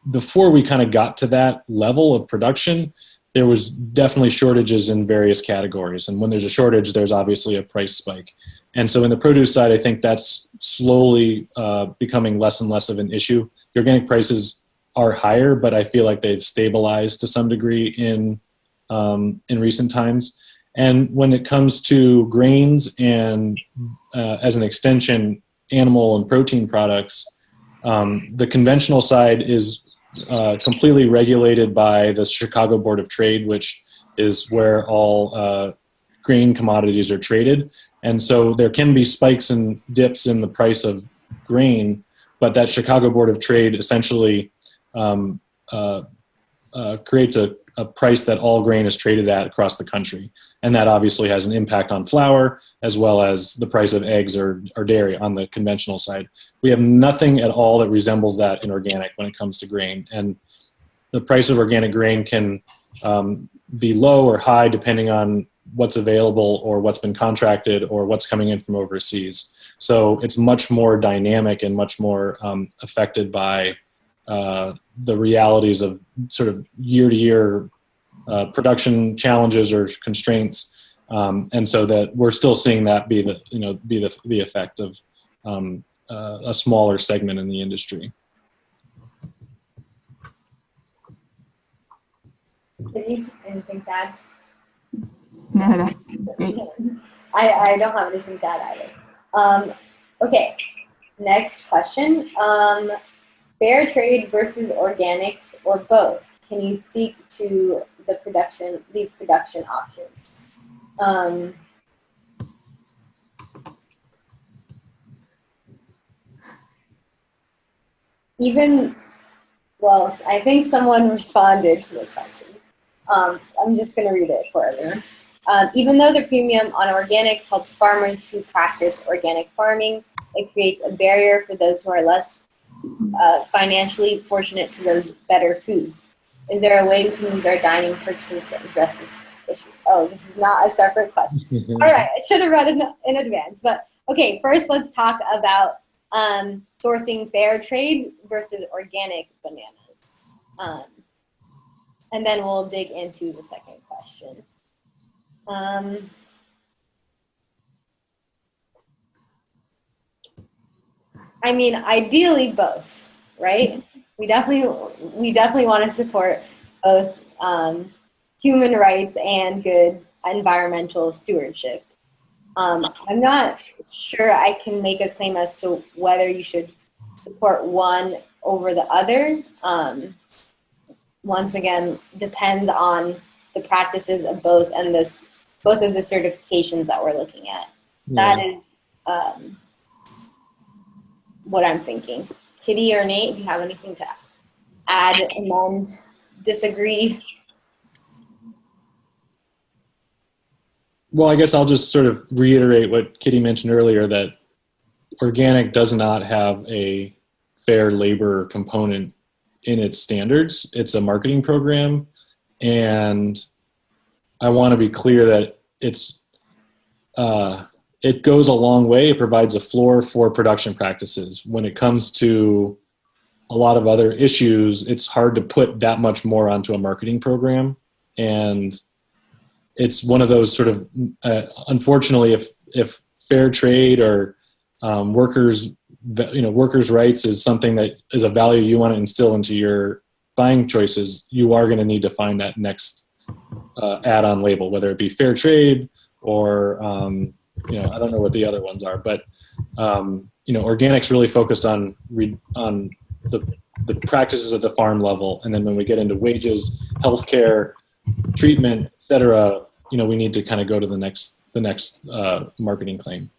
before we kind of got to that level of production, there was definitely shortages in various categories. And when there's a shortage, there's obviously a price spike. And so in the produce side, I think that's slowly becoming less and less of an issue. The organic prices are higher, but I feel like they've stabilized to some degree in recent times. And when it comes to grains and as an extension, animal and protein products, the conventional side is completely regulated by the Chicago Board of Trade, which is where all grain commodities are traded. And so there can be spikes and dips in the price of grain, but that Chicago Board of Trade essentially creates a price that all grain is traded at across the country. And that obviously has an impact on flour as well as the price of eggs or dairy on the conventional side. We have nothing at all that resembles that in organic when it comes to grain. And the price of organic grain can be low or high depending on what's available or what's been contracted or what's coming in from overseas. So it's much more dynamic and much more affected by the realities of sort of year-to-year production challenges or constraints, and so that we're still seeing that be the effect of a smaller segment in the industry. Anything to add? No, that's great. I don't have anything to add either. Okay, next question. Fair trade versus organics or both? can you speak to these production options? Well, I think someone responded to the question. I'm just going to read it for everyone. Even though the premium on organics helps farmers who practice organic farming, it creates a barrier for those who are less financially fortunate to those better foods. Is there a way we can use our dining purchases to address this issue? Oh, this is not a separate question. All right, I should have read it in advance. But okay, first let's talk about sourcing fair trade versus organic bananas. And then we'll dig into the second question. I mean, ideally both, right? We definitely want to support both human rights and good environmental stewardship. I'm not sure I can make a claim as to whether you should support one over the other. Once again, depends on the practices of both and both of the certifications that we're looking at. Yeah. That is what I'm thinking. Kitty or Nate, do you have anything to add, amend, disagree? Well, I guess I'll just sort of reiterate what Kitty mentioned earlier, that organic does not have a fair labor component in its standards. It's a marketing program, and I want to be clear that it goes a long way. It provides a floor for production practices. When it comes to a lot of other issues, it's hard to put that much more onto a marketing program. And it's one of those sort of, unfortunately, if fair trade or workers' rights is something that is a value you want to instill into your buying choices, you are going to need to find that next add-on label, whether it be fair trade or I don't know what the other ones are, but organic's really focused on the practices at the farm level, and then when we get into wages, healthcare, treatment, et cetera, we need to kind of go to the next marketing claim.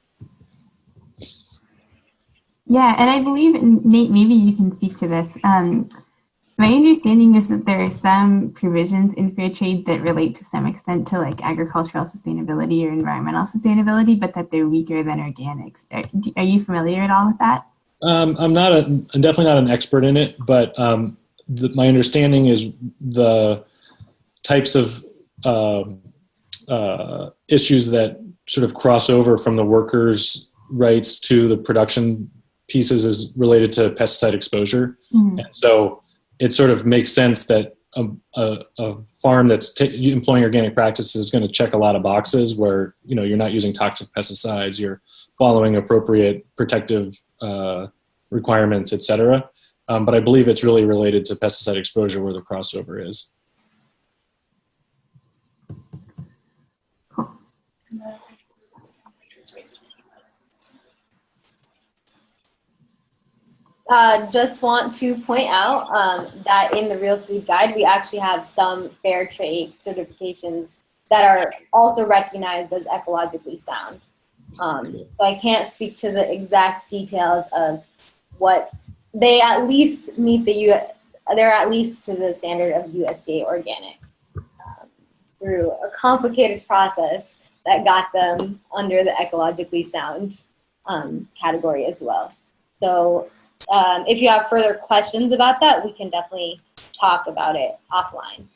Yeah, and I believe, Nate, maybe you can speak to this. My understanding is that there are some provisions in fair trade that relate to some extent to like agricultural sustainability or environmental sustainability, but that they're weaker than organics. Are you familiar at all with that? I'm definitely not an expert in it, but my understanding is the types of issues that sort of cross over from the workers' rights to the production pieces is related to pesticide exposure. Mm-hmm. And so it sort of makes sense that a farm that's employing organic practices is going to check a lot of boxes where, you're not using toxic pesticides, you're following appropriate protective requirements, et cetera. But I believe it's really related to pesticide exposure where the crossover is. Just want to point out that in the Real Food Guide, we actually have some fair trade certifications that are also recognized as ecologically sound. So I can't speak to the exact details of what they at least meet they're at least to the standard of USDA organic through a complicated process that got them under the ecologically sound category as well. So if you have further questions about that, we can definitely talk about it offline.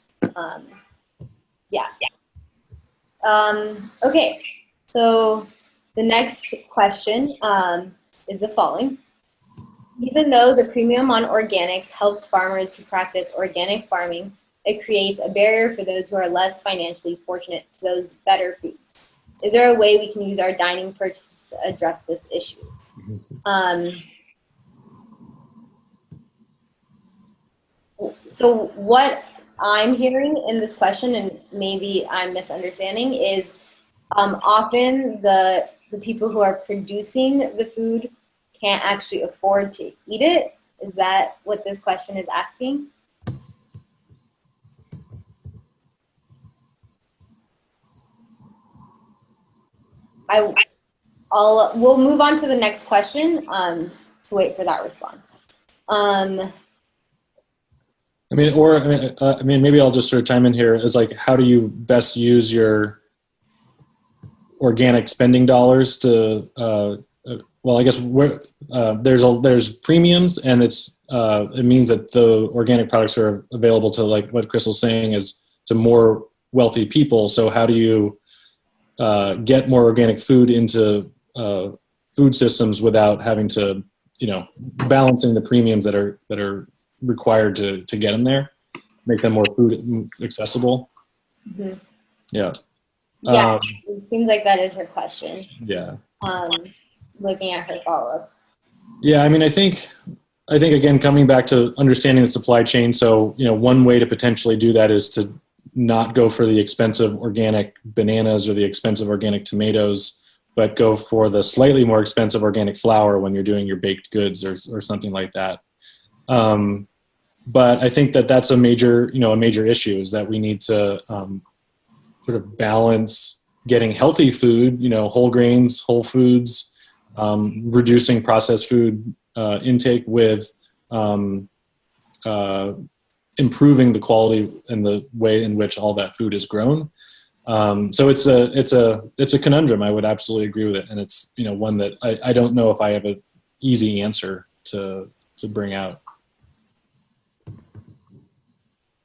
Okay, so the next question is the following. Even though the premium on organics helps farmers who practice organic farming, it creates a barrier for those who are less financially fortunate to those better foods. Is there a way we can use our dining purchases to address this issue? So what I'm hearing in this question, and maybe I'm misunderstanding, is often the people who are producing the food can't actually afford to eat it. Is that what this question is asking? we'll move on to the next question to wait for that response. Maybe I'll just sort of chime in here. Is like, how do you best use your organic spending dollars to? Well, I guess there's premiums, and it means that the organic products are available to, like what Chris was saying, is to more wealthy people. So how do you get more organic food into food systems without having to, balancing the premiums that are required to get them there, make them more food accessible? Mm-hmm. Yeah. Yeah, it seems like that is her question. Yeah. Looking at her follow-up. Yeah, I think again, coming back to understanding the supply chain. So, one way to potentially do that is to not go for the expensive organic bananas or the expensive organic tomatoes, but go for the slightly more expensive organic flour when you're doing your baked goods or something like that. But I think that's a major issue, is that we need to sort of balance getting healthy food, whole grains, whole foods, reducing processed food intake with improving the quality and the way in which all that food is grown. So it's a conundrum. I would absolutely agree with it, and it's one that I don't know if I have an easy answer to bring out.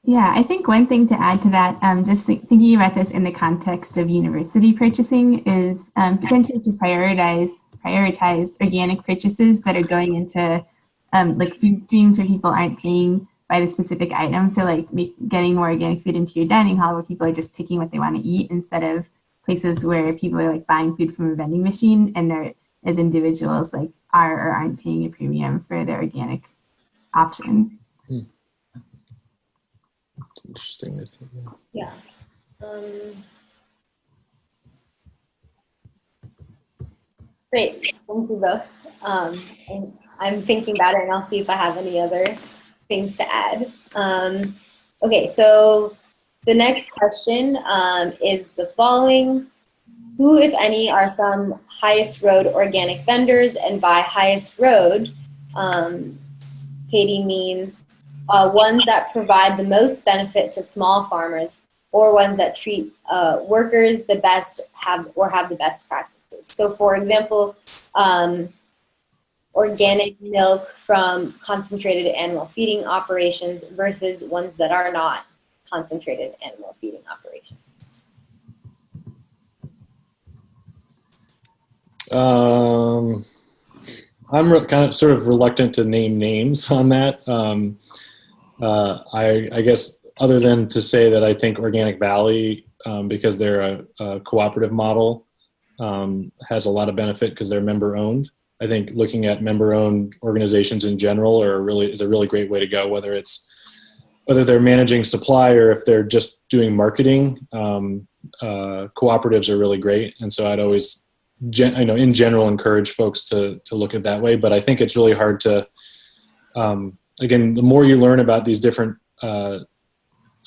Yeah, I think one thing to add to that, just thinking about this in the context of university purchasing, is potentially to prioritize organic purchases that are going into like food streams where people aren't paying by the specific item. So like getting more organic food into your dining hall where people are just picking what they want to eat, instead of places where people are like buying food from a vending machine and they're, as individuals, like are or aren't paying a premium for their organic option. It's interesting. Yeah. Great. Thank you both. And I'm thinking about it, and I'll see if I have any other things to add. Okay, so the next question is the following. Who, if any, are some highest road organic vendors? And by highest road, Katie means ones that provide the most benefit to small farmers, or ones that treat workers the best, have the best practices. So for example, organic milk from concentrated animal feeding operations versus ones that are not concentrated animal feeding operations. I'm kind of sort of reluctant to name names on that. I guess other than to say that I think Organic Valley, because they're a cooperative model, has a lot of benefit because they're member owned. I think looking at member owned organizations in general is a really great way to go, whether they're managing supply or if they're just doing marketing. Cooperatives are really great. And so I'd always, in general, encourage folks to look at that way. But I think it's really hard to, again, the more you learn about these different, the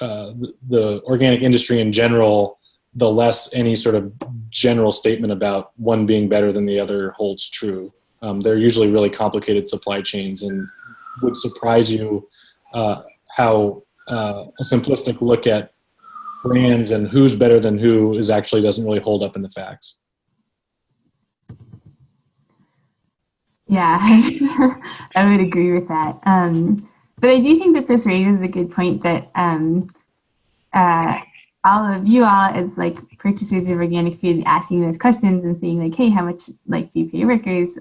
organic industry in general, the less any sort of general statement about one being better than the other holds true. They're usually really complicated supply chains, and would surprise you how a simplistic look at brands and who's better than who doesn't really hold up in the facts. Yeah, I would agree with that. But I do think that this raises a good point that all of you all, as like purchasers of organic food, asking those questions and saying like, hey, how much do you pay your workers?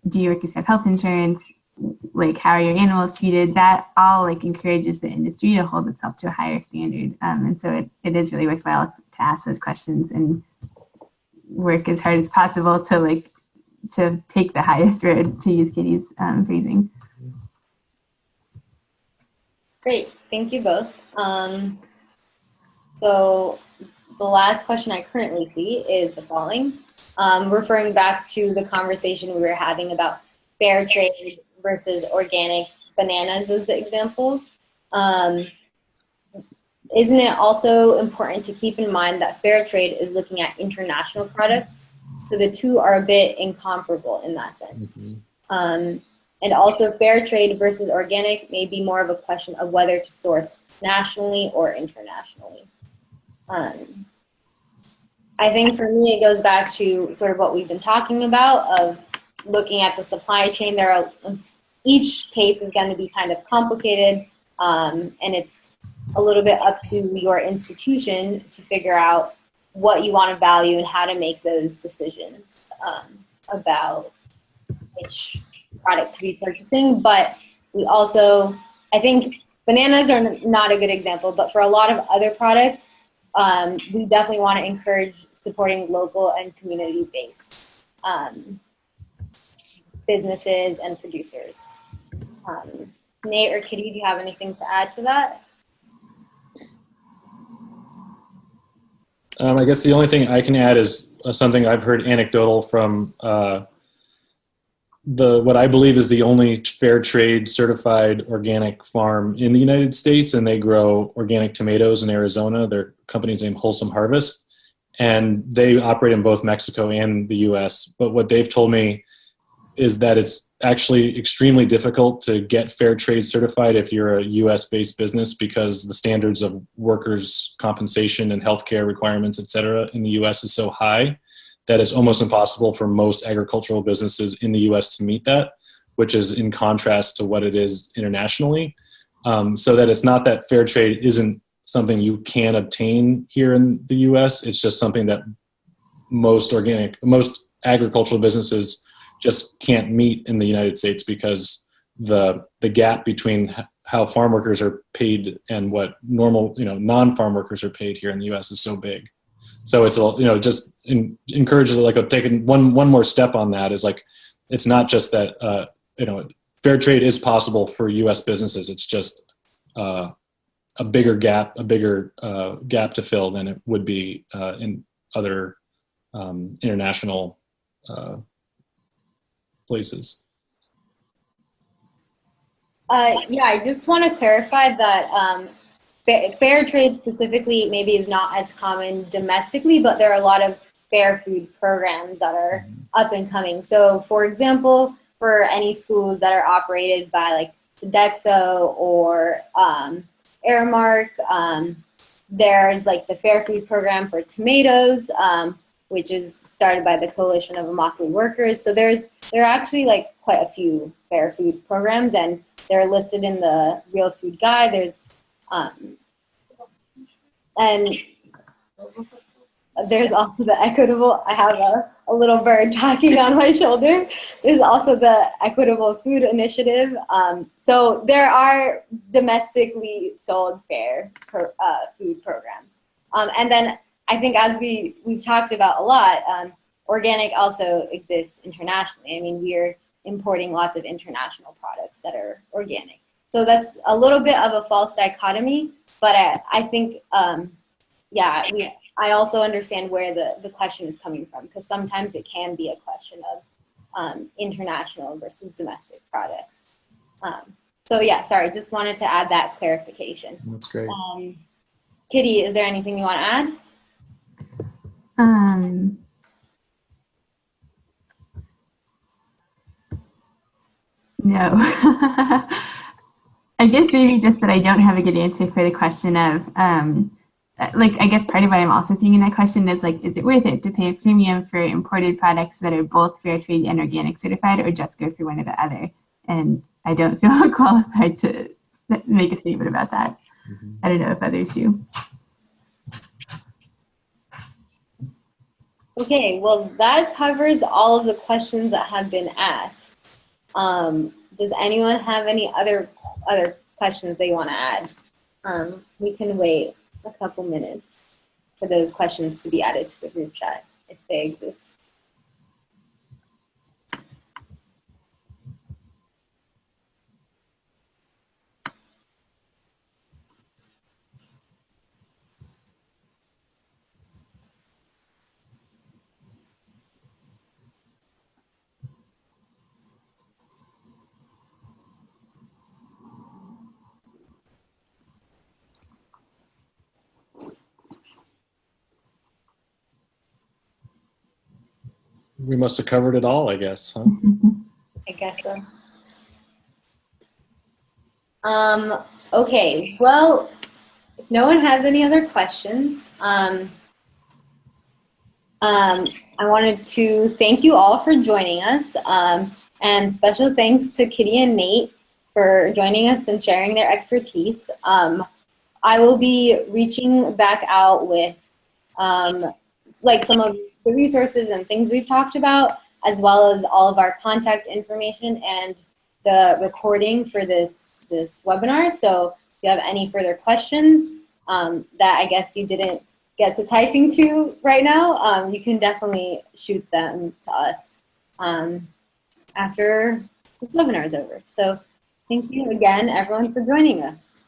Do your workers have health insurance? Like, how are your animals treated? That all encourages the industry to hold itself to a higher standard. And so it is really worthwhile to ask those questions and work as hard as possible to take the highest road, to use Katie's phrasing. Great, thank you both. So the last question I currently see is the following, referring back to the conversation we were having about fair trade versus organic bananas as the example. isn't it also important to keep in mind that fair trade is looking at international products? So the two are a bit incomparable in that sense. And also fair trade versus organic may be more of a question of whether to source nationally or internationally. I think for me, it goes back to sort of what we've been talking about of looking at the supply chain. Each case is going to be kind of complicated, and it's a little bit up to your institution to figure out what you want to value and how to make those decisions about which product to be purchasing. But we also, I think bananas are not a good example, but for a lot of other products, we definitely want to encourage supporting local and community-based businesses and producers. Nate or Kitty, do you have anything to add to that? I guess the only thing I can add is something I've heard anecdotal from what I believe is the only fair trade certified organic farm in the United States, and they grow organic tomatoes in Arizona. Their company's named Wholesome Harvest, and they operate in both Mexico and the US. But what they've told me is that it's actually extremely difficult to get fair trade certified if you're a US-based business, because the standards of workers' compensation and healthcare requirements, et cetera, in the US is so high that it's almost impossible for most agricultural businesses in the US to meet that, which is in contrast to what it is internationally. So that it's not that fair trade isn't something you can obtain here in the US, it's just something that most agricultural businesses just can't meet in the United States, because the gap between how farm workers are paid and what normal, non-farm workers are paid here in the US is so big. So it's, just encourages like taking one more step on that is like, it's not just that, fair trade is possible for US businesses. It's just a bigger gap to fill than it would be in other international places. Yeah, I just want to clarify that fair trade specifically maybe is not as common domestically, but there are a lot of fair food programs that are up and coming. So for example, for any schools that are operated by like Sodexo or Aramark, there's like the fair food program for tomatoes, which is started by the Coalition of Immokalee Workers. So there are actually like quite a few fair food programs, and they're listed in the Real Food Guide. And there's also the equitable, I have a little bird talking on my shoulder. There's also the Equitable Food Initiative. So there are domestically sold fair food programs. And then I think as we've talked about a lot, organic also exists internationally. I mean, we're importing lots of international products that are organic. So that's a little bit of a false dichotomy, but I think, I also understand where the question is coming from, because sometimes it can be a question of international versus domestic products. So yeah, sorry, just wanted to add that clarification. That's great. Kitty, is there anything you want to add? No. I guess maybe just that I don't have a good answer for the question of, I guess part of what I'm also seeing in that question is like, is it worth it to pay a premium for imported products that are both fair trade and organic certified, or just go for one or the other? And I don't feel qualified to make a statement about that. I don't know if others do. Okay, well, that covers all of the questions that have been asked. Does anyone have any other questions they want to add? We can wait a couple minutes for those questions to be added to the group chat if they exist. we must have covered it all, I guess. Huh? I guess so. Okay, well, if no one has any other questions, I wanted to thank you all for joining us, and special thanks to Kitty and Nate for joining us and sharing their expertise. I will be reaching back out with like some of the resources and things we've talked about, as well as all of our contact information and the recording for this webinar. So if you have any further questions that I guess you didn't get to typing to right now, you can definitely shoot them to us after this webinar is over. So thank you again, everyone, for joining us.